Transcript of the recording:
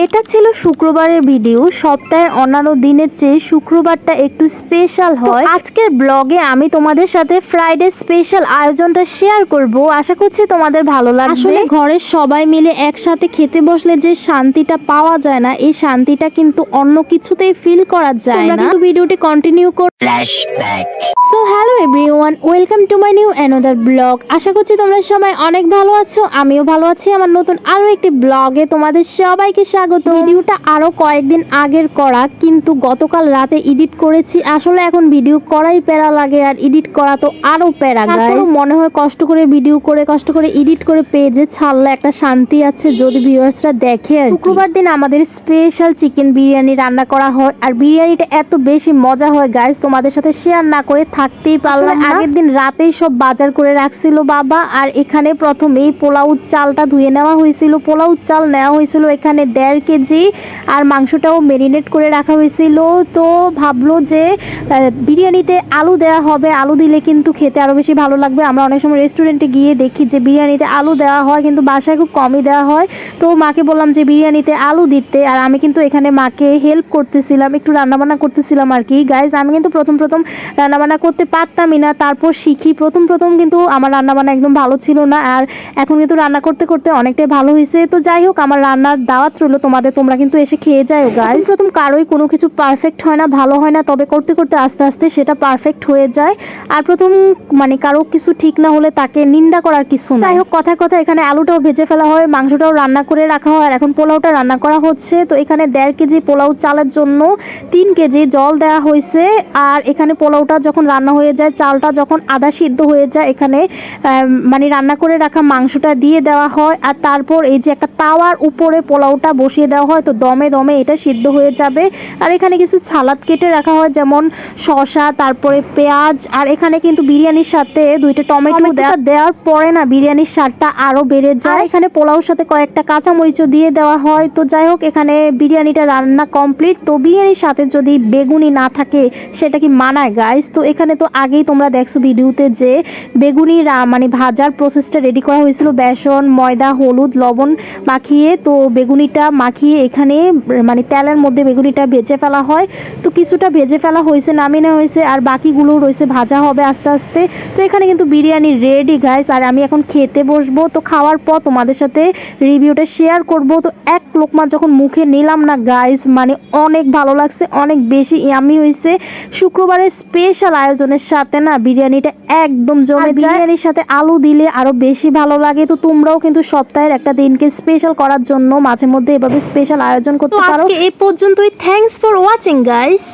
এটা ছিল শুক্রবারের ভিডিও। সপ্তাহের অন্যান্য দিনের চেয়ে শুক্রবারটা একটু স্পেশাল হয়। আজকের ব্লগে আমি তোমাদের সাথে ফ্রাইডে স্পেশাল আয়োজনটা শেয়ার করব। আশা করছি তোমাদের ভালো লাগবে। আসলে ঘরের সবাই মিলে একসাথে খেতে বসলে যে শান্তিটা পাওয়া যায় না, এই শান্তিটা কিন্তু অন্য কিছুতেই ফিল করা যায় না। কিন্তু ভিডিওটি কন্টিনিউ কর। So hello everyone, welcome to my new another blog. আশা করছি তোমরা সবাই অনেক ভালো আছো, আমিও ভালো আছি। আমার নতুন আরো একটি ব্লগে তোমাদের সবাইকে স্বাগত। ভিডিওটা আরো কয়েকদিন আগের করা, কিন্তু গতকাল রাতে এডিট করেছি। আসলে এখন ভিডিও করাই প্যারা লাগে, আর এডিট করা তো আরো প্যারা। গাইস মনে হয় কষ্ট করে ভিডিও করে, কষ্ট করে এডিট করে পেজে ছাড়লে একটা শান্তি আছে যদি ভিউয়ার্সরা দেখে। শুক্রবার দিন আমাদের স্পেশাল চিকেন বিরিয়ানি রান্না করা হয়, আর বিরিয়ানিটা এত বেশি মজা হয় গাইস, তোমাদের সাথে শেয়ার না করে থাকতেই পারলাম না। আগের দিন রাতেই সব বাজার করে রাখছিল বাবা। আর এখানে প্রথমেই পোলাও চালটা ধুয়ে নেওয়া হয়েছিল। পোলাও চাল নেওয়া হয়েছিল এখানে 1.5 কেজি, আর মাংসটাও মেরিনেট করে রাখা হয়েছিল। তো ভাবলো যে বিরিয়ানিতে আলু দেওয়া হবে, আলু দিলে কিন্তু খেতে আরও বেশি ভালো লাগবে। আমরা অনেক সময় রেস্টুরেন্টে গিয়ে দেখি যে বিরিয়ানিতে আলু দেওয়া হয়, কিন্তু বাসায় খুব কমই দেওয়া হয়। তো মাকে বললাম যে বিরিয়ানিতে আলু দিতে, আর আমি কিন্তু এখানে মাকে হেল্প করতেছিলাম, একটু রান্নাবান্না করতেছিলাম আর কি। গাইজ আমি কিন্তু প্রথম রান্নাবান্না করতে পারতামই না, তারপর শিখি। প্রথম কিন্তু আমার রান্নাবান্না একদম ভালো ছিল না, আর এখন কিন্তু রান্না করতে করতে অনেকটাই ভালো হয়েছে। তো যাই হোক, আমার রান্নার দাওয়াত রইলো তোমাদের, তোমরা কিন্তু এসে খেয়ে যাও গাইজ। প্রথম কারোই কোনো কিছু পারফেক্ট হয় না, ভালো হয় না, তবে করতে করতে আস্তে আস্তে সেটা পারফেক্ট হয়ে যায়। আর প্রথম কারো কিছু ঠিক না হলে তাকে নিন্দা করার কিছু না। যাই হোক, কথায় এখানে আলুটাও ভেজে ফেলা হয়, মাংসটাও রান্না করে রাখা হয়, আর এখন পোলাওটা রান্না করা হচ্ছে। তো এখানে 1.5 কেজি পোলাও চালের জন্য 3 কেজি জল দেওয়া হয়েছে। আর এখানে পোলাওটা যখন রান্না হয়ে যায়, চালটা যখন আধা সিদ্ধ হয়ে যায়, এখানে রান্না করে রাখা মাংসটা দিয়ে দেওয়া হয়। আর তারপর এই যে একটা তাওয়ার উপরে পোলাওটা বসিয়ে দেওয়া হয়, তো দমে এটা সিদ্ধ হয়ে যাবে। আর এখানে কিছু সালাদ কেটে রাখা হয়, যেমন শসা, তারপরে পেঁয়াজ। আর এখানে কিন্তু বিরিয়ানির সাথে 2টা টমেটো দেওয়ার পরে না বিরিয়ানির স্বাদটা আরো বেড়ে যায়। এখানে পোলাওর সাথে কয়েকটা কাঁচামরিচও দিয়ে দেওয়া হয়। তো যাই হোক, এখানে বিরিয়ানিটা রান্না কমপ্লিট। তো বিরিয়ানির সাথে যদি বেগুনি না থাকে সেটা কি মানায় গাইস? তো এখানে তো আগেই তোমরা দেখছো ভিডিওতে যে বেগুনি ভাজার প্রসেসটা রেডি করা হয়েছিল। বেসন, ময়দা, হলুদ, লবণ মাখিয়ে, তো বেগুনিটা মাখিয়ে এখানে তেলের মধ্যে বেগুনিটা ভেজে ফেলা হয়। তো কিছুটা ভেজে ফেলা হয়েছে, নামিয়ে নেওয়া হয়েছে, আর বাকিগুলো রয়েছে ভাজা হবে আস্তে আস্তে। তো এখানে কিন্তু বিরিয়ানি রেডি গাইস, আর আমি এখন খেতে বসবো। তো খাওয়ার পর তোমাদের সাথে রিভিউটা শেয়ার করব। তো এক লোকমা যখন মুখে নিলাম না গাইস, অনেক ভালো লাগছে, অনেক বেশি ইয়ামি হয়েছে। শুক্রবারের স্পেশাল আয়োজনের সাথে না বিরিয়ানিটা একদম জমে যায়। বিরিয়ানির সাথে আলু দিলে আরো বেশি ভালো লাগে। তো তোমরাও কিন্তু সপ্তাহের একটা দিনকে স্পেশাল করার জন্য মাঝে মধ্যে এভাবে স্পেশাল আয়োজন করতে পারো। আজকে এই পর্যন্তই। Thanks for watching guys.